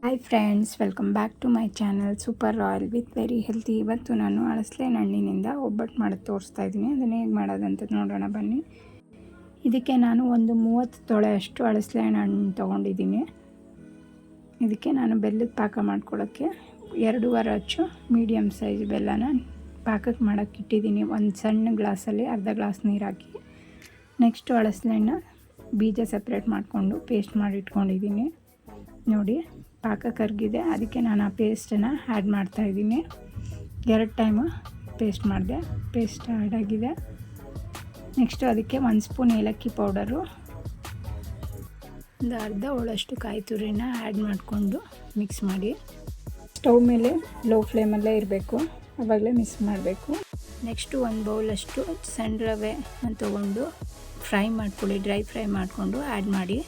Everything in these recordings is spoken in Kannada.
Hi friends, welcome back to my channel super royal with very healthy. ಇವತ್ತು ನಾನು ಹಲಸಿನ ಹಣ್ಣಿನಿಂದ ಒಬ್ಬಟ್ಟು ಮಾಡೋದು ತೋರಿಸ್ತಾ ಇದ್ದೀನಿ. ಅದನ್ನು ಹೇಗೆ ಮಾಡೋದಂತ ನೋಡೋಣ ಬನ್ನಿ. ಇದಕ್ಕೆ ನಾನು ಒಂದು 30 ತೊಳೆಯಷ್ಟು ಹಲಸಿನ ಹಣ್ಣು ತೊಗೊಂಡಿದ್ದೀನಿ. ಇದಕ್ಕೆ ನಾನು ಬೆಲ್ಲದ ಪಾಕ ಮಾಡ್ಕೊಳ್ಳೋಕ್ಕೆ 2.5 ಅಚ್ಚು ಮೀಡಿಯಮ್ ಸೈಜ್ ಬೆಲ್ಲನ ಪಾಕಕ್ಕೆ ಮಾಡೋಕ್ಕೆ ಇಟ್ಟಿದ್ದೀನಿ. ಒಂದು ಸಣ್ಣ ಗ್ಲಾಸಲ್ಲಿ ಅರ್ಧ ಗ್ಲಾಸ್ ನೀರು ಹಾಕಿ, ನೆಕ್ಸ್ಟು ಹಲಸಿನ ಹಣ್ಣು ಬೀಜ ಸಪ್ರೇಟ್ ಮಾಡಿಕೊಂಡು ಪೇಸ್ಟ್ ಮಾಡಿ ಇಟ್ಕೊಂಡಿದ್ದೀನಿ. ನೋಡಿ, ಪಾಕ ಕರಗಿದೆ. ಅದಕ್ಕೆ ನಾನು ಆ ಪೇಸ್ಟನ್ನು ಆ್ಯಡ್ ಮಾಡ್ತಾಯಿದ್ದೀನಿ. 2 ಟೈಮು ಪೇಸ್ಟ್ ಮಾಡಿದೆ. ಪೇಸ್ಟ್ ಆ್ಯಡ್ ಆಗಿದೆ. ನೆಕ್ಸ್ಟು ಅದಕ್ಕೆ 1 ಸ್ಪೂನ್ ಏಲಕ್ಕಿ ಪೌಡರು, ಒಂದು ಅರ್ಧ ಹೋಳಷ್ಟು ಕಾಯಿ ತುರಿನ ಆ್ಯಡ್ ಮಾಡಿಕೊಂಡು ಮಿಕ್ಸ್ ಮಾಡಿ. ಸ್ಟವ್ ಮೇಲೆ ಲೋ ಫ್ಲೇಮಲ್ಲೇ ಇರಬೇಕು, ಆವಾಗಲೇ ಮಿಕ್ಸ್ ಮಾಡಬೇಕು. ನೆಕ್ಸ್ಟು 1 ಬೌಲಷ್ಟು ಸಣ್ಣ ರವೆ ತೊಗೊಂಡು ಫ್ರೈ ಮಾಡ್ಕೊಳ್ಳಿ. ಡ್ರೈ ಫ್ರೈ ಮಾಡಿಕೊಂಡು ಆ್ಯಡ್ ಮಾಡಿ.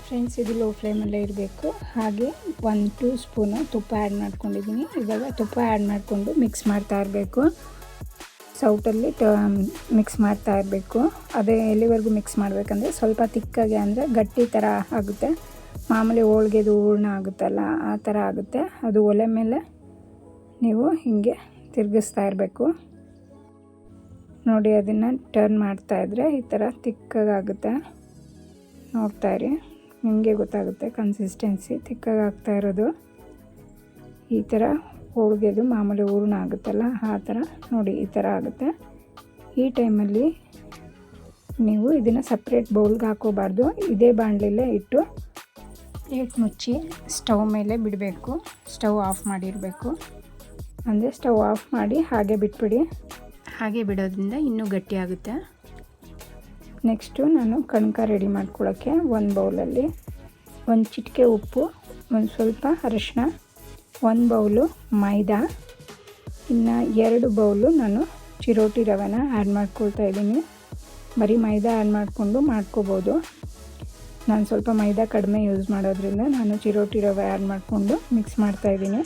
ಫ್ರೆಂಡ್ಸ್, ಇದು ಲೋ ಫ್ಲೇಮಲ್ಲೇ ಇರಬೇಕು. ಹಾಗೆ 1-2 ಸ್ಪೂನು ತುಪ್ಪ ಆ್ಯಡ್ ಮಾಡ್ಕೊಂಡಿದ್ದೀನಿ. ಇವಾಗ ತುಪ್ಪ ಆ್ಯಡ್ ಮಾಡಿಕೊಂಡು ಮಿಕ್ಸ್ ಮಾಡ್ತಾ ಇರಬೇಕು. ಸೌಟಲ್ಲಿ ಮಿಕ್ಸ್ ಮಾಡ್ತಾ ಇರಬೇಕು. ಅದೇ ಎಲ್ಲಿವರೆಗೂ ಮಿಕ್ಸ್ ಮಾಡಬೇಕಂದ್ರೆ ಸ್ವಲ್ಪ ತಿಕ್ಕಾಗೆ, ಅಂದರೆ ಗಟ್ಟಿ ಥರ ಆಗುತ್ತೆ. ಮಾಮೂಲಿ ಹೋಳ್ಗೆದು ಹೂರ್ಣ ಆಗುತ್ತಲ್ಲ, ಆ ಥರ ಆಗುತ್ತೆ. ಅದು ಒಲೆ ಮೇಲೆ ನೀವು ಹೀಗೆ ತಿರುಗಿಸ್ತಾ ಇರಬೇಕು. ನೋಡಿ, ಅದನ್ನು ಟರ್ನ್ ಮಾಡ್ತಾಯಿದ್ರೆ ಈ ಥರ ತಿಕ್ಕಾಗುತ್ತೆ. ನೋಡ್ತಾಯಿರಿ, ನಿಮಗೆ ಗೊತ್ತಾಗುತ್ತೆ ಕನ್ಸಿಸ್ಟೆನ್ಸಿ ತಿಕ್ಕಾಗಿ ಆಗ್ತಾ ಇರೋದು. ಈ ಥರ ಹೋಳಿಗೆದು ಮಾಮೂಲಿ ಹೂರ್ಣ ಆಗುತ್ತಲ್ಲ, ಆ ಥರ ನೋಡಿ ಈ ಥರ ಆಗುತ್ತೆ. ಈ ಟೈಮಲ್ಲಿ ನೀವು ಇದನ್ನು ಸಪ್ರೇಟ್ ಬೌಲ್ಗೆ ಹಾಕೋಬಾರ್ದು. ಇದೇ ಬಾಣಲೆಯಲ್ಲೇ ಇಟ್ಟು ಪ್ಲೇಟ್ ಮುಚ್ಚಿ ಸ್ಟವ್ ಮೇಲೆ ಬಿಡಬೇಕು. ಸ್ಟವ್ ಆಫ್ ಮಾಡಿರಬೇಕು. ಅಂದರೆ ಸ್ಟವ್ ಆಫ್ ಮಾಡಿ ಹಾಗೆ ಬಿಟ್ಬಿಡಿ. ಹಾಗೆ ಬಿಡೋದ್ರಿಂದ ಇನ್ನೂ ಗಟ್ಟಿಯಾಗುತ್ತೆ. ನೆಕ್ಸ್ಟು ನಾನು ಕಣಕ ರೆಡಿ ಮಾಡ್ಕೊಳ್ಳೋಕ್ಕೆ 1 ಬೌಲಲ್ಲಿ 1 ಚಿಟಿಕೆ ಉಪ್ಪು, ಒಂದು ಸ್ವಲ್ಪ ಅರಿಶಿನ, 1 ಬೌಲು ಮೈದಾ, ಇನ್ನು 2 ಬೌಲು ನಾನು ಚಿರೋಟಿ ರವೆನ ಆ್ಯಡ್ ಮಾಡ್ಕೊಳ್ತಾ ಇದ್ದೀನಿ. ಬರೀ ಮೈದಾ ಆ್ಯಡ್ ಮಾಡಿಕೊಂಡು ಮಾಡ್ಕೋಬೋದು. ನಾನು ಸ್ವಲ್ಪ ಮೈದಾ ಕಡಿಮೆ ಯೂಸ್ ಮಾಡೋದ್ರಿಂದ ನಾನು ಚಿರೋಟಿ ರವೆ ಆ್ಯಡ್ ಮಾಡಿಕೊಂಡು ಮಿಕ್ಸ್ ಮಾಡ್ತಾಯಿದ್ದೀನಿ.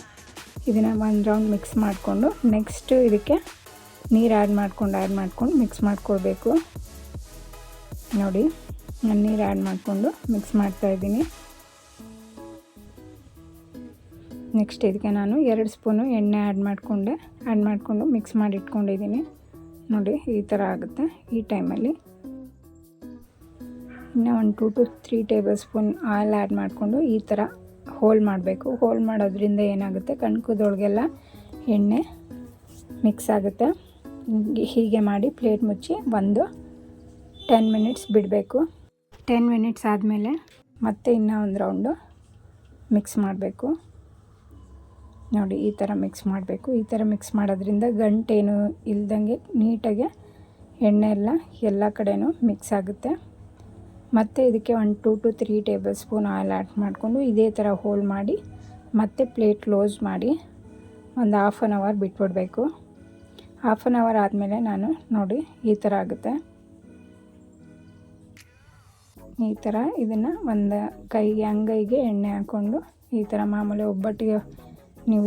ಇದನ್ನು 1 ರೌಂಡ್ ಮಿಕ್ಸ್ ಮಾಡಿಕೊಂಡು ನೆಕ್ಸ್ಟ್ ಇದಕ್ಕೆ ನೀರು ಆ್ಯಡ್ ಮಾಡ್ಕೊಂಡು ಮಿಕ್ಸ್ ಮಾಡ್ಕೊಳ್ಬೇಕು. ನೋಡಿ, ನಾನು ನೀರು ಆ್ಯಡ್ ಮಾಡಿಕೊಂಡು ಮಿಕ್ಸ್ ಮಾಡ್ತಾಯಿದ್ದೀನಿ. ನೆಕ್ಸ್ಟ್ ಇದಕ್ಕೆ ನಾನು 2 ಸ್ಪೂನು ಎಣ್ಣೆ ಆ್ಯಡ್ ಮಾಡಿಕೊಂಡು ಮಿಕ್ಸ್ ಮಾಡಿ ಇಟ್ಕೊಂಡಿದ್ದೀನಿ. ನೋಡಿ, ಈ ಥರ ಆಗುತ್ತೆ. ಈ ಟೈಮಲ್ಲಿ ಇನ್ನು 1 to 3 table spoon oil add ಮಾಡಿಕೊಂಡು ಈ ಥರ ಹೋಲ್ ಮಾಡಬೇಕು. ಹೋಲ್ ಮಾಡೋದ್ರಿಂದ ಏನಾಗುತ್ತೆ, ಕಣ್ಕದೊಳಗೆಲ್ಲ ಎಣ್ಣೆ ಮಿಕ್ಸ್ ಆಗುತ್ತೆ. ಹೀಗೆ ಮಾಡಿ ಪ್ಲೇಟ್ ಮುಚ್ಚಿ ಒಂದು 10 ಮಿನಿಟ್ಸ್ ಬಿಡಬೇಕು. 10 ಮಿನಿಟ್ಸ್ ಆದಮೇಲೆ ಮತ್ತೆ ಇನ್ನೂ 1 ರೌಂಡು ಮಿಕ್ಸ್ ಮಾಡಬೇಕು. ನೋಡಿ, ಈ ಥರ ಮಿಕ್ಸ್ ಮಾಡಬೇಕು. ಈ ಥರ ಮಿಕ್ಸ್ ಮಾಡೋದ್ರಿಂದ ಗಂಟೇನು ಇಲ್ದಂಗೆ ನೀಟಾಗಿ ಎಣ್ಣೆ ಎಲ್ಲ ಕಡೆನೂ ಮಿಕ್ಸ್ ಆಗುತ್ತೆ. ಮತ್ತು ಇದಕ್ಕೆ 1 to 3 table spoon oil add ಮಾಡಿಕೊಂಡು ಇದೇ ಥರ ಹೋಲ್ ಮಾಡಿ ಮತ್ತೆ ಪ್ಲೇಟ್ ಕ್ಲೋಸ್ ಮಾಡಿ ಒಂದು 1/2 ಅವರ್ ಬಿಟ್ಬಿಡಬೇಕು. 1/2 ಅವರ್ ಆದಮೇಲೆ ನಾನು ನೋಡಿ ಈ ಥರ ಆಗುತ್ತೆ. ಈ ಥರ ಇದನ್ನು ಒಂದು ಅಂಗೈಗೆ ಎಣ್ಣೆ ಹಾಕ್ಕೊಂಡು ಈ ಥರ ಮಾಮೂಲಿ ಒಬ್ಬಟ್ಟಿಗೆ ನೀವು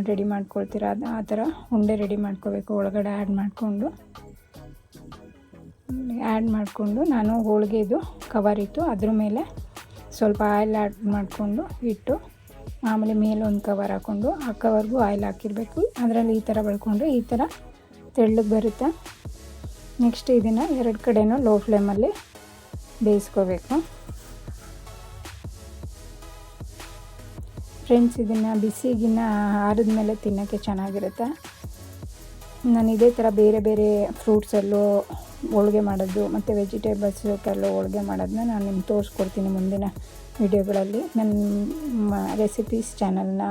ರೆಡಿ ಮಾಡ್ಕೊಳ್ತೀರ, ಆ ಥರ ಉಂಡೆ ರೆಡಿ ಮಾಡ್ಕೋಬೇಕು. ಒಳಗಡೆ ಆ್ಯಡ್ ಮಾಡಿಕೊಂಡು ನಾನು ಹೋಳಿಗೆದು ಕವರ್ ಇತ್ತು, ಅದ್ರ ಮೇಲೆ ಸ್ವಲ್ಪ ಆಯಿಲ್ ಆ್ಯಡ್ ಮಾಡಿಕೊಂಡು ಇಟ್ಟು ಮಾಮೂಲಿ ಮೇಲೆ ಒಂದು ಕವರ್ ಹಾಕ್ಕೊಂಡು ಆ ಕವರ್ಗೂ ಆಯಿಲ್ ಹಾಕಿರಬೇಕು. ಅದರಲ್ಲಿ ಈ ಥರ ಬಳ್ಕೊಂಡ್ರೆ ಈ ಥರ ತೆಳ್ಳಗೆ ಬರುತ್ತೆ. ನೆಕ್ಸ್ಟ್ ಇದನ್ನು 2 ಕಡೆನೂ ಲೋ ಫ್ಲೇಮಲ್ಲಿ ಬೇಯಿಸ್ಕೋಬೇಕು. ಫ್ರೆಂಡ್ಸ್, ಇದನ್ನು ಬಿಸಿಗಿನ್ನ ಆರಿದ ಮೇಲೆ ತಿನ್ನೋಕ್ಕೆ ಚೆನ್ನಾಗಿರುತ್ತೆ. ನಾನು ಇದೇ ಥರ ಬೇರೆ ಬೇರೆ ಫ್ರೂಟ್ಸಲ್ಲೂ ಹೋಳಿಗೆ ಮಾಡೋದು ಮತ್ತು ವೆಜಿಟೇಬಲ್ಸಲ್ಲೂ ಹೋಳಿಗೆ ಮಾಡೋದನ್ನ ನಾನು ನಿಮ್ಗೆ ತೋರಿಸ್ಕೊಡ್ತೀನಿ ಮುಂದಿನ ವಿಡಿಯೋಗಳಲ್ಲಿ. ನನ್ನ ರೆಸಿಪೀಸ್ ಚಾನಲ್ನ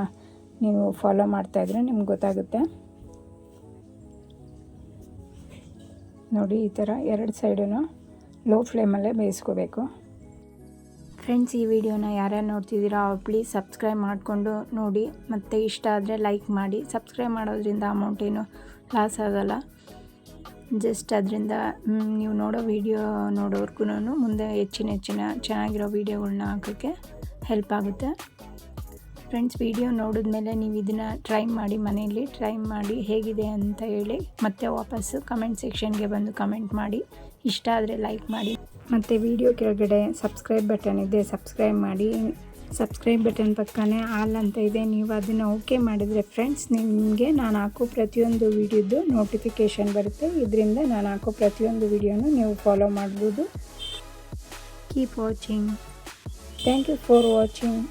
ನೀವು ಫಾಲೋ ಮಾಡ್ತಾಯಿದ್ರೆ ನಿಮ್ಗೆ ಗೊತ್ತಾಗುತ್ತೆ. ನೋಡಿ, ಈ ಥರ 2 ಸೈಡೂ ಲೋ ಫ್ಲೇಮಲ್ಲೇ ಬೇಯಿಸ್ಕೋಬೇಕು. ಫ್ರೆಂಡ್ಸ್, ಈ ವಿಡಿಯೋನ ಯಾರ್ಯಾರು ನೋಡ್ತಿದ್ದೀರಾ ಅವ್ರು ಪ್ಲೀಸ್ ಸಬ್ಸ್ಕ್ರೈಬ್ ಮಾಡಿಕೊಂಡು ನೋಡಿ. ಮತ್ತು ಇಷ್ಟ ಆದರೆ ಲೈಕ್ ಮಾಡಿ. ಸಬ್ಸ್ಕ್ರೈಬ್ ಮಾಡೋದ್ರಿಂದ ಅಮೌಂಟ್ ಏನು ಲಾಸ್ ಆಗೋಲ್ಲ. ಜಸ್ಟ್ ಅದರಿಂದ ನೀವು ನೋಡೋ ವಿಡಿಯೋ ನೋಡೋರ್ಗು ಮುಂದೆ ಹೆಚ್ಚಿನ ಚೆನ್ನಾಗಿರೋ ವೀಡಿಯೋಗಳ್ನ ಹಾಕೋಕ್ಕೆ ಹೆಲ್ಪ್ ಆಗುತ್ತೆ. ಫ್ರೆಂಡ್ಸ್, ವಿಡಿಯೋ ನೋಡಿದ್ಮೇಲೆ ನೀವು ಇದನ್ನು ಮನೆಯಲ್ಲಿ ಟ್ರೈ ಮಾಡಿ ಹೇಗಿದೆ ಅಂತ ಹೇಳಿ ಮತ್ತೆ ವಾಪಸ್ಸು ಕಮೆಂಟ್ ಸೆಕ್ಷನ್ಗೆ ಬಂದು ಕಮೆಂಟ್ ಮಾಡಿ. ಇಷ್ಟ ಆದರೆ ಲೈಕ್ ಮಾಡಿ. ಮತ್ತು ವಿಡಿಯೋ ಕೆಳಗಡೆ ಸಬ್ಸ್ಕ್ರೈಬ್ ಬಟನ್ ಇದೆ, ಸಬ್ಸ್ಕ್ರೈಬ್ ಮಾಡಿ. ಸಬ್ಸ್ಕ್ರೈಬ್ ಬಟನ್ ಪಕ್ಕನೇ ಆಲ್ ಅಂತ ಇದೆ, ನೀವು ಅದನ್ನು ಓಕೆ ಮಾಡಿದರೆ ಫ್ರೆಂಡ್ಸ್ ನಿಮಗೆ ನಾನು ಹಾಕೋ ಪ್ರತಿಯೊಂದು ವಿಡಿಯೋದು ನೋಟಿಫಿಕೇಷನ್ ಬರುತ್ತೆ. ಇದರಿಂದ ನಾನು ಹಾಕೋ ಪ್ರತಿಯೊಂದು ವಿಡಿಯೋನು ನೀವು ಫಾಲೋ ಮಾಡ್ಬೋದು. Keep watching. Thank you for watching.